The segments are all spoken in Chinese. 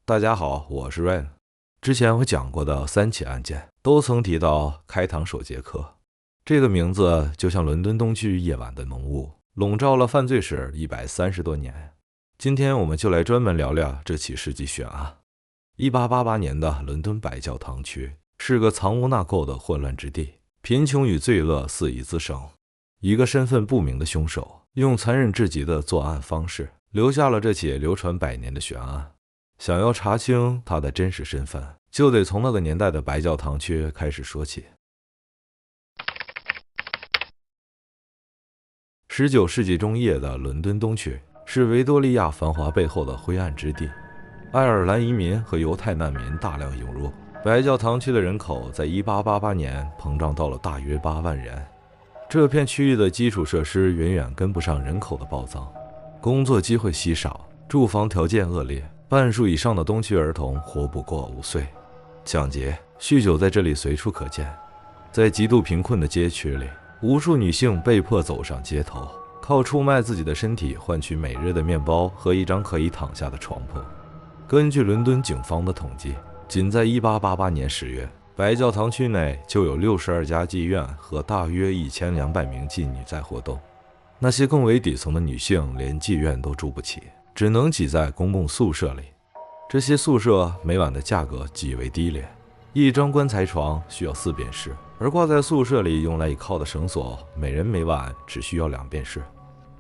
大家好，我是 Rain。之前我讲过的3起案件都曾提到开膛手杰克，这个名字就像伦敦东区夜晚的浓雾，笼罩了犯罪史130多年。今天我们就来专门聊聊这起世纪悬案。1888年的伦敦白教堂区是个藏污纳垢的混乱之地，贫穷与罪恶肆意滋生。一个身份不明的凶手用残忍至极的作案方式，留下了这起流传百年的悬案。想要查清他的真实身份，就得从那个年代的白教堂区开始说起。19世纪中叶的伦敦东区是维多利亚繁华背后的灰暗之地，爱尔兰移民和犹太难民大量涌入，白教堂区的人口在1888年膨胀到了大约8万人。这片区域的基础设施远远跟不上人口的暴增，工作机会稀少，住房条件恶劣，半数以上的东区儿童活不过5岁，抢劫、酗酒在这里随处可见。在极度贫困的街区里，无数女性被迫走上街头，靠出卖自己的身体换取每日的面包和一张可以躺下的床铺。根据伦敦警方的统计，仅在1888年10月，白教堂区内就有62家妓院和大约1200名妓女在活动。那些更为底层的女性连妓院都住不起，只能挤在公共宿舍里。这些宿舍每晚的价格极为低廉，一张棺材床需要4便士，而挂在宿舍里用来倚靠的绳索，每人每晚只需要2便士。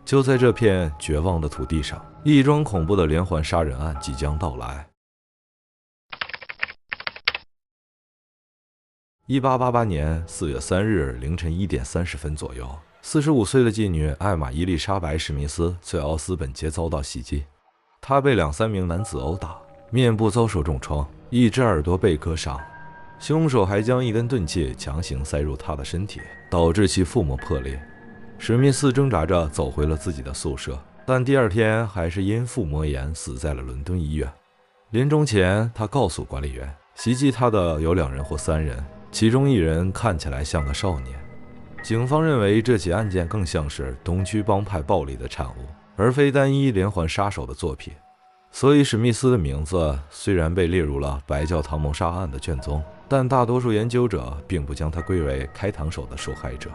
就在这片绝望的土地上，一桩恐怖的连环杀人案即将到来。1888年4月3日凌晨1点30分左右，45岁的妓女艾玛伊丽莎白·史密斯在奥斯本街遭到袭击，她被2-3名男子殴打，面部遭受重创，一只耳朵被割伤。凶手还将一根钝器强行塞入她的身体，导致其腹膜破裂。史密斯挣扎着走回了自己的宿舍，但第2天还是因腹膜炎死在了伦敦医院。临终前，他告诉管理员，袭击他的有2人或3人，其中1人看起来像个少年。警方认为这起案件更像是东区帮派暴力的产物，而非单一连环杀手的作品。所以史密斯的名字虽然被列入了白教堂谋杀案的卷宗，但大多数研究者并不将他归为开膛手的受害者。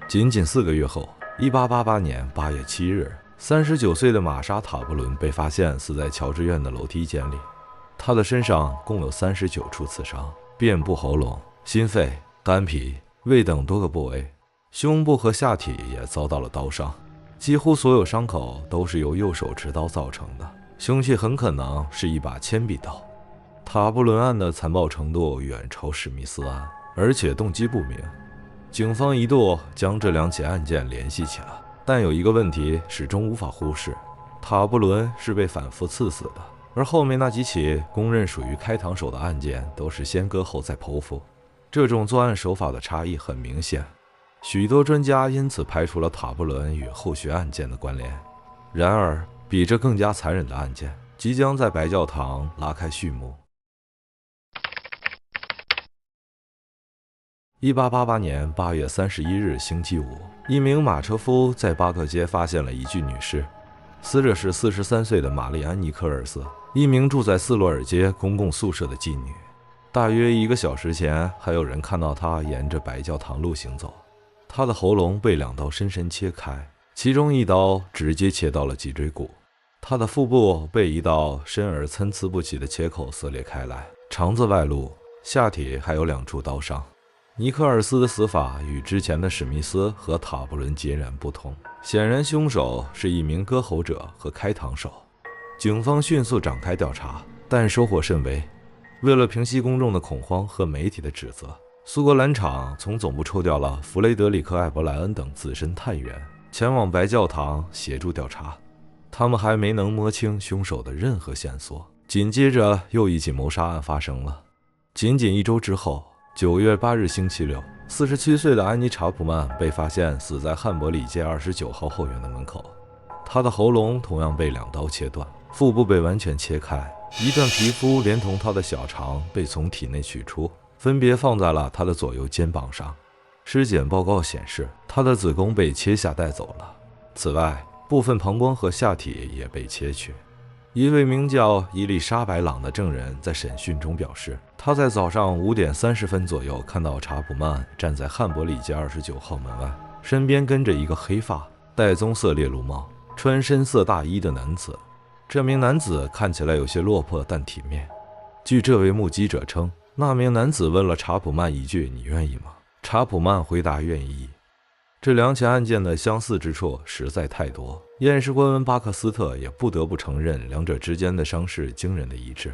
仅4个月后，1888年8月7日，39岁的玛莎·塔布伦被发现死在乔治院的楼梯间里。他的身上共有39处刺伤，遍布喉咙、心肺、肝脾、胃等多个部位，胸部和下体也遭到了刀伤。几乎所有伤口都是由右手持刀造成的，凶器很可能是一把铅笔刀。塔布伦案的残暴程度远超史密斯案，而且动机不明。警方一度将这2起案件联系起来，但有一个问题始终无法忽视：塔布伦是被反复刺死的，而后面那几起公认属于开膛手的案件都是先割后再剖腹。这种作案手法的差异很明显，许多专家因此排除了塔布伦与后续案件的关联。然而，比这更加残忍的案件即将在白教堂拉开序幕。1888年8月31日星期五，一名马车夫在巴克街发现了一具女尸，死者是43岁的玛丽安·尼克尔斯，一名住在斯罗尔街公共宿舍的妓女。大约1个小时前，还有人看到她沿着白教堂路行走。她的喉咙被2刀深深切开，其中1刀直接切到了脊椎骨。她的腹部被一道深而参差不齐的切口撕裂开来，肠子外露，下体还有2处刀伤。尼克尔斯的死法与之前的史密斯和塔布伦截然不同，显然凶手是一名割喉者和开膛手。警方迅速展开调查，但收获甚微。为了平息公众的恐慌和媒体的指责，苏格兰场从总部抽调了弗雷德里克·艾伯莱恩等资深探员前往白教堂协助调查。他们还没能摸清凶手的任何线索，紧接着又一起谋杀案发生了。仅1周之后，9月8日星期六，47岁的安妮·查普曼被发现死在汉伯里街29号后院的门口。她的喉咙同样被2刀切断，腹部被完全切开，一段皮肤连同她的小肠被从体内取出，分别放在了她的左右肩膀上。尸检报告显示，她的子宫被切下带走了。此外，部分膀胱和下体也被切去。一位名叫伊丽莎白·朗的证人在审讯中表示，他在早上5点30分左右看到查普曼站在汉伯里街29号门外，身边跟着一个黑发、戴棕色猎鹿帽、穿深色大衣的男子。这名男子看起来有些落魄但体面。据这位目击者称，那名男子问了查普曼一句：“你愿意吗？”查普曼回答：“愿意。”这两起案件的相似之处实在太多，验尸官文巴克斯特也不得不承认两者之间的伤势惊人的一致。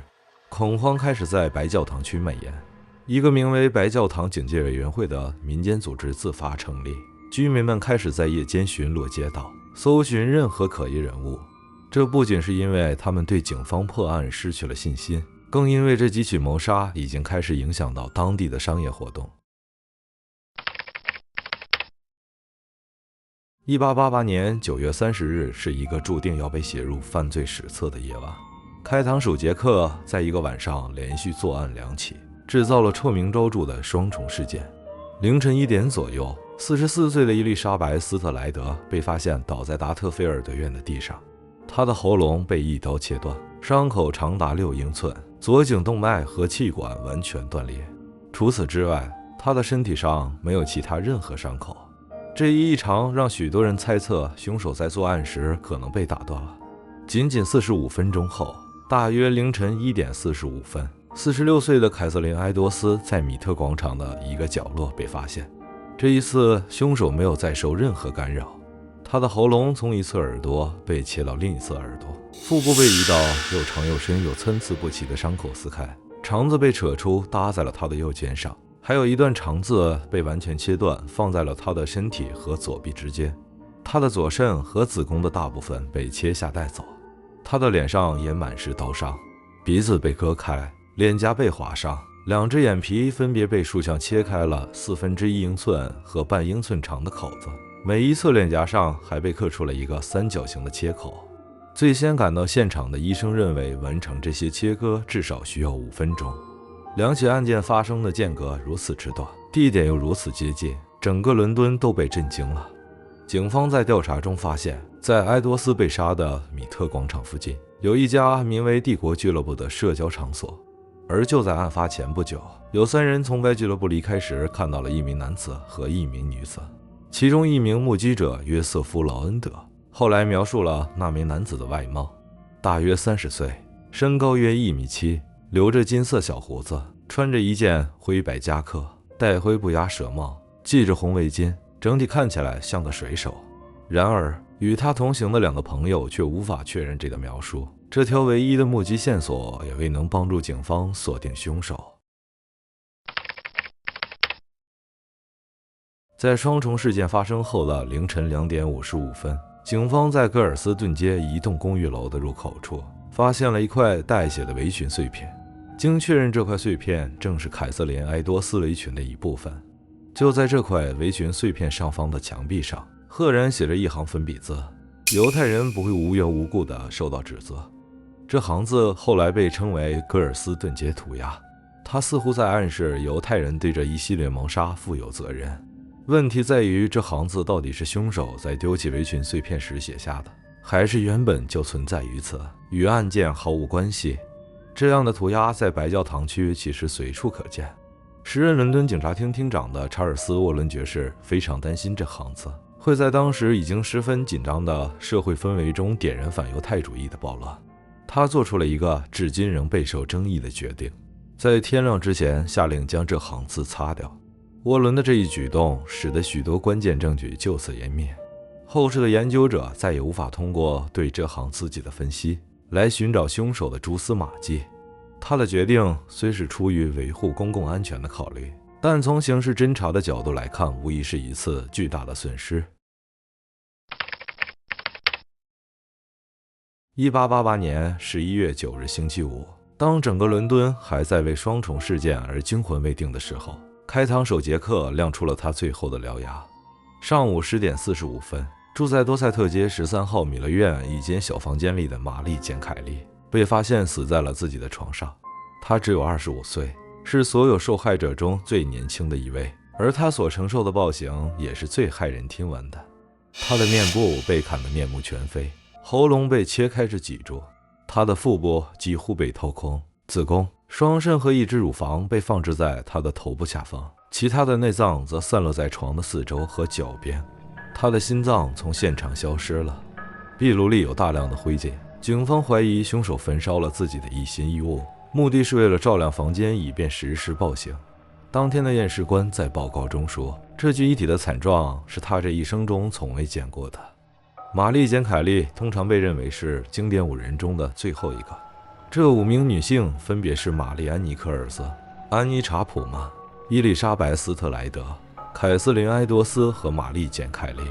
恐慌开始在白教堂区蔓延，一个名为白教堂警戒委员会的民间组织自发成立，居民们开始在夜间巡逻街道，搜寻任何可疑人物。这不仅是因为他们对警方破案失去了信心，更因为这几起谋杀已经开始影响到当地的商业活动。1888年9月30日是一个注定要被写入犯罪史册的夜晚。开膛手杰克在一个晚上连续作案2起，制造了臭名昭著的双重事件。凌晨1点左右，44岁的伊丽莎白·斯特莱德被发现倒在达特菲尔德院的地上，她的喉咙被一刀切断，伤口长达6英寸，左颈动脉和气管完全断裂。除此之外，她的身体上没有其他任何伤口。这一异常让许多人猜测凶手在作案时可能被打断了。仅45分钟后，大约凌晨1点45分，46岁的凯瑟琳·埃多斯在米特广场的一个角落被发现。这一次，凶手没有再受任何干扰。他的喉咙从一侧耳朵被切到另一侧耳朵，腹部被一道又长又深又参差不齐的伤口撕开，肠子被扯出搭在了他的右肩上，还有一段肠子被完全切断，放在了他的身体和左臂之间。他的左肾和子宫的大部分被切下带走。他的脸上也满是刀伤，鼻子被割开，脸颊被划伤，2只眼皮分别被竖向切开了1/4英寸和半英寸长的口子，每一侧脸颊上还被刻出了一个三角形的切口。最先赶到现场的医生认为，完成这些切割至少需要5分钟。2起案件发生的间隔如此之短，地点又如此接近，整个伦敦都被震惊了。警方在调查中发现，在埃多斯被杀的米特广场附近，有一家名为帝国俱乐部的社交场所。而就在案发前不久，有3人从该俱乐部离开时看到了一名男子和一名女子。其中一名目击者约瑟夫·劳恩德后来描述了那名男子的外貌：大约30岁，身高约1.7米，留着金色小胡子，穿着一件灰白夹克，戴灰布鸭舌帽，系着红围巾，整体看起来像个水手。然而，与他同行的2个朋友却无法确认这个描述。这条唯一的目击线索也未能帮助警方锁定凶手。在双重事件发生后的凌晨2点55分，警方在戈尔斯顿街一栋公寓楼的入口处发现了一块带血的围裙碎片。经确认，这块碎片正是凯瑟琳·埃多斯围裙的一部分。就在这块围裙碎片上方的墙壁上，赫然写着一行粉笔字：犹太人不会无缘无故地受到指责。这行字后来被称为戈尔斯顿街涂鸦，它似乎在暗示犹太人对这一系列谋杀负有责任。问题在于，这行字到底是凶手在丢弃围裙碎片时写下的，还是原本就存在于此，与案件毫无关系？这样的涂鸦在白教堂区其实随处可见。时任伦敦警察厅厅长的查尔斯·沃伦爵士非常担心这行字会在当时已经十分紧张的社会氛围中点燃反犹太主义的暴乱。他做出了一个至今仍备受争议的决定，在天亮之前下令将这行字擦掉。沃伦的这一举动使得许多关键证据就此湮灭，后世的研究者再也无法通过对这行字迹的分析来寻找凶手的蛛丝马迹。他的决定虽是出于维护公共安全的考虑，但从刑事侦查的角度来看，无疑是一次巨大的损失。1888年11月9日星期五，当整个伦敦还在为双重事件而惊魂未定的时候，开膛手杰克亮出了他最后的獠牙。上午10点45分，住在多塞特街13号米勒院一间小房间里的玛丽·简·凯利被发现死在了自己的床上。她只有25岁，是所有受害者中最年轻的一位，而她所承受的暴行也是最骇人听闻的。她的面部被砍得面目全非，喉咙被切开至脊柱，她的腹部几乎被掏空，子宫、双肾和一只乳房被放置在她的头部下方，其他的内脏则散落在床的四周和脚边。她的心脏从现场消失了，壁炉里有大量的灰烬，警方怀疑凶手焚烧了自己的一心一物，目的是为了照亮房间，以便实施暴行。当天的验尸官在报告中说，这具遗体的惨状是他这一生中从未见过的。玛丽·简·凯利通常被认为是经典5人中的最后一个。这5名女性分别是玛丽·安妮·科尔斯、安妮·查普曼、伊丽莎白·斯特莱德、凯瑟琳·埃多斯和玛丽·简·凯利。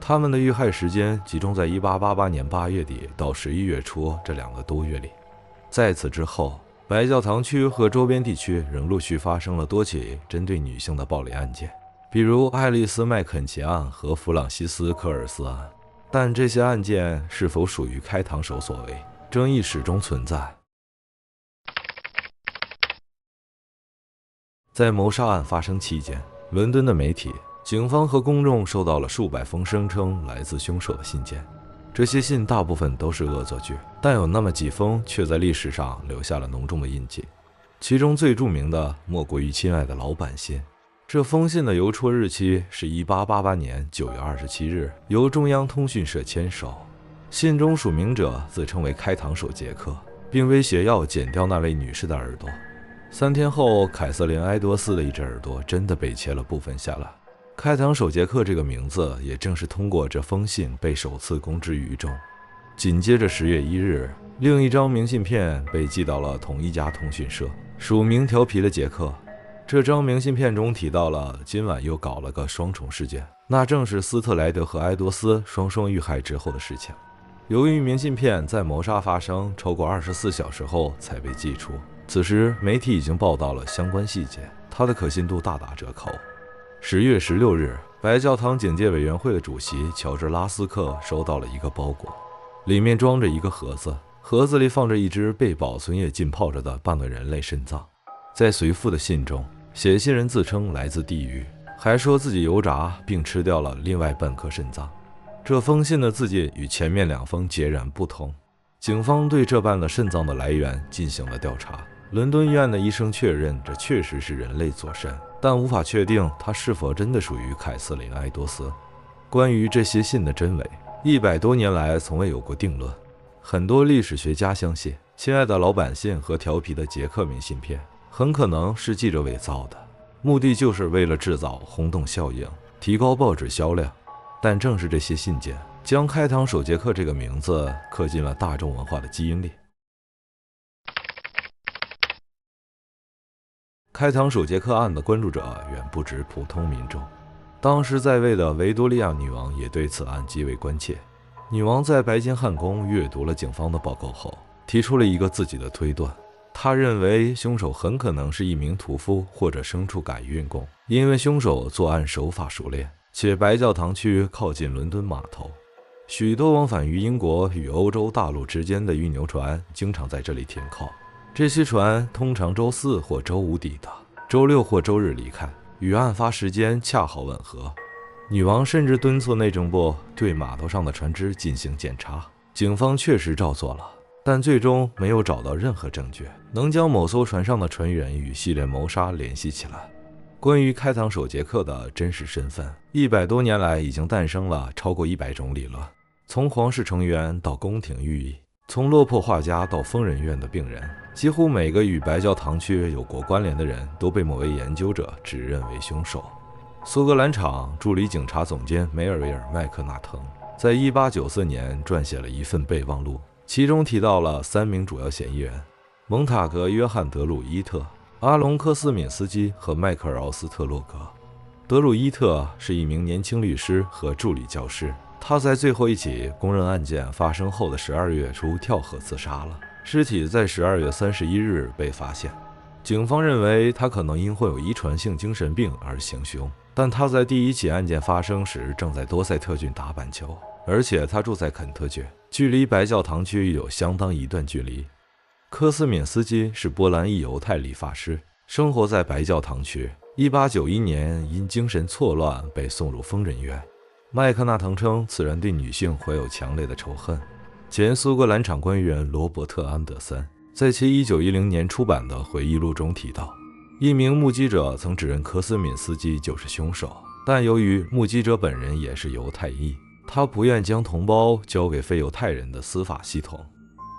他们的遇害时间集中在1888年8月底到11月初这2个多月里。在此之后，白教堂区和周边地区仍陆续发生了多起针对女性的暴力案件，比如爱丽丝·麦肯齐案和弗朗西斯·科尔斯案。但这些案件是否属于开膛手所为，争议始终存在。在谋杀案发生期间，伦敦的媒体、警方和公众收到了数百封声称来自凶手的信件。这些信大部分都是恶作剧，但有那么几封却在历史上留下了浓重的印记。其中最著名的莫过于亲爱的老板信。这封信的邮戳日期是1888年9月27日，由中央通讯社签手。信中署名者自称为开膛手杰克，并威胁要剪掉那位女士的耳朵。3天后，凯瑟琳·埃多斯的一只耳朵真的被切了部分下来。开膛手杰克这个名字也正是通过这封信被首次公之于众。紧接着10月1日，另一张明信片被寄到了同一家通讯社，署名调皮的杰克。这张明信片中提到了今晚又搞了个双重事件，那正是斯特莱德和埃多斯双双遇害之后的事情。由于明信片在谋杀发生超过24小时后才被寄出，此时媒体已经报道了相关细节，它的可信度大打折扣。10月16日，白教堂警戒委员会的主席乔治·拉斯克收到了一个包裹，里面装着一个盒子，盒子里放着一只被保存液浸泡着的半个人类肾脏。在随附的信中，写信人自称来自地狱，还说自己油炸并吃掉了另外半颗肾脏。这封信的字迹与前面2封截然不同。警方对这半个肾脏的来源进行了调查。伦敦医院的医生确认这确实是人类左肾，但无法确定它是否真的属于凯瑟琳·埃多斯。关于这些信的真伪，100多年来从未有过定论。很多历史学家相信，亲爱的老板信和调皮的杰克明信片很可能是记者伪造的，目的就是为了制造轰动效应，提高报纸销量。但正是这些信件，将开膛手杰克这个名字刻进了大众文化的基因里。开膛手杰克案的关注者远不止普通民众，当时在位的维多利亚女王也对此案极为关切。女王在白金汉宫阅读了警方的报告后，提出了一个自己的推断。她认为凶手很可能是一名屠夫或者牲畜改运工，因为凶手作案手法熟练，且白教堂区靠近伦敦码头，许多往返于英国与欧洲大陆之间的运油船经常在这里停靠。这些船通常周4或周5抵达，周6或周日离开，与案发时间恰好吻合。女王甚至敦促内政部对码头上的船只进行检查，警方确实照做了，但最终没有找到任何证据能将某艘船上的船员与系列谋杀联系起来。关于开膛手杰克的真实身份，100多年来已经诞生了超过100种理论，从皇室成员到宫廷御医，从落魄画家到疯人院的病人，几乎每个与白教堂区有过关联的人都被某位研究者指认为凶手。苏格兰场助理警察总监梅尔维尔·麦克纳滕在1894年撰写了一份备忘录，其中提到了3名主要嫌疑人：蒙塔格·约翰·德鲁伊特、阿隆·科斯敏斯基和迈克尔·奥斯特洛格。德鲁伊特是一名年轻律师和助理教师，他在最后一起公认案件发生后的12月初跳河自杀了，尸体在12月31日被发现。警方认为他可能因患有遗传性精神病而行凶，但他在第1起案件发生时正在多塞特郡打板球，而且他住在肯特郡，距离白教堂区有相当一段距离。科斯敏斯基是波兰裔犹太理发师，生活在白教堂区。1891年因精神错乱被送入疯人院。麦克纳滕称此人对女性怀有强烈的仇恨。前苏格兰长官员罗伯特·安德森在其1910年出版的回忆录中提到，一名目击者曾指认科斯敏斯基就是凶手，但由于目击者本人也是犹太裔，他不愿将同胞交给非犹太人的司法系统。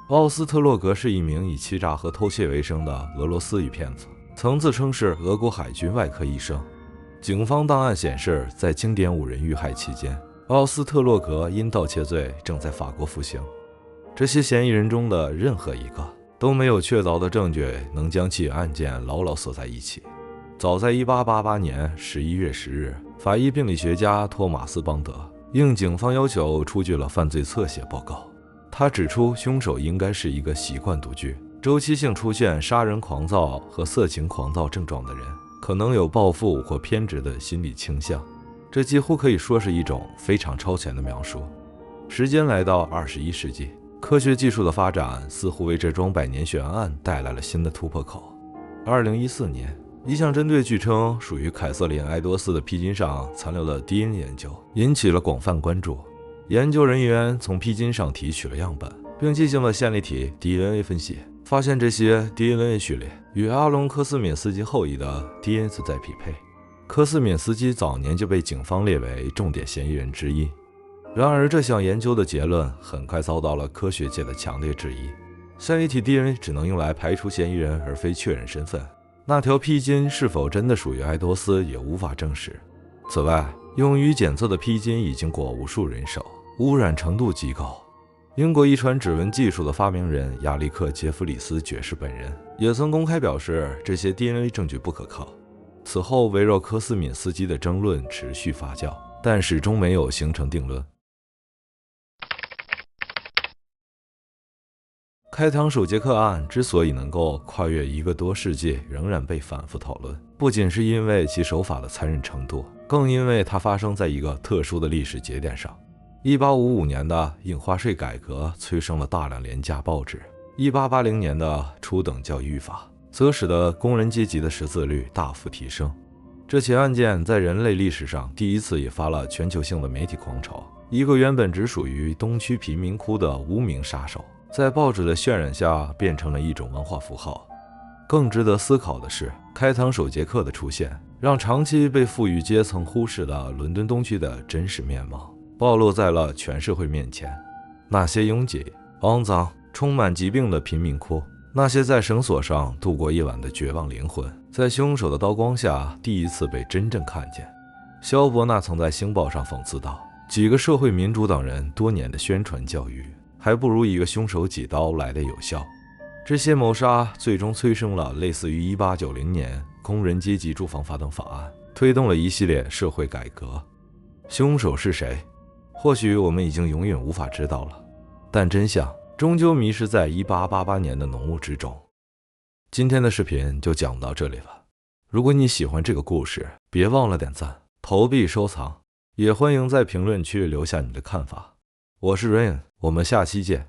奥斯特洛格是一名以欺诈和偷窃为生的俄罗斯裔骗子，曾自称是俄国海军外科医生。警方档案显示，在经典5人遇害期间，奥斯特洛格因盗窃罪正在法国服刑。这些嫌疑人中的任何一个都没有确凿的证据能将其案件牢牢锁在一起。早在1888年11月10日，法医病理学家托马斯·邦德应警方要求出具了犯罪侧写报告。他指出，凶手应该是一个习惯独居、周期性出现杀人狂躁和色情狂躁症状的人，可能有报复或偏执的心理倾向。这几乎可以说是一种非常超前的描述。时间来到21世纪，科学技术的发展似乎为这桩百年悬案带来了新的突破口。2014年，一项针对据称属于凯瑟琳·埃多斯的披巾上残留的 DNA 研究引起了广泛关注。研究人员从披巾上提取了样本，并进行了线粒体 DNA 分析，发现这些 DNA 序列与阿隆·科斯敏斯基后裔的 DNA 在匹配。科斯敏斯基早年就被警方列为重点嫌疑人之一。然而，这项研究的结论很快遭到了科学界的强烈质疑。线粒体 DNA 只能用来排除嫌疑人，而非确认身份。那条披巾是否真的属于埃多斯，也无法证实。此外，用于检测的披巾已经过无数人手，污染程度极高。英国遗传指纹技术的发明人亚历克·杰弗里斯爵士本人也曾公开表示，这些 DNA 证据不可靠。此后，围绕科斯敏斯基的争论持续发酵，但始终没有形成定论。开膛手杰克案之所以能够跨越1个多世纪仍然被反复讨论，不仅是因为其手法的残忍程度，更因为它发生在一个特殊的历史节点上。1855年的印花税改革催生了大量廉价报纸，1880年的初等教育法则使得工人阶级的识字率大幅提升。这起案件在人类历史上第一次引发了全球性的媒体狂潮。一个原本只属于东区贫民窟的无名杀手，在报纸的渲染下变成了一种文化符号。更值得思考的是，开膛手杰克的出现，让长期被富裕阶层忽视的伦敦东区的真实面貌暴露在了全社会面前。那些拥挤、肮脏、充满疾病的贫民窟，那些在绳索上度过夜晚的绝望灵魂，在凶手的刀光下第一次被真正看见。萧伯纳曾在《星报》上讽刺道，几个社会民主党人多年的宣传教育，还不如一个凶手几刀来的有效。这些谋杀最终催生了类似于1890年工人阶级住房法等法案，推动了一系列社会改革。凶手是谁？或许我们已经永远无法知道了，但真相终究迷失在1888年的浓雾之中。今天的视频就讲到这里了。如果你喜欢这个故事，别忘了点赞、投币、收藏，也欢迎在评论区留下你的看法。我是 Ryan， 我们下期见。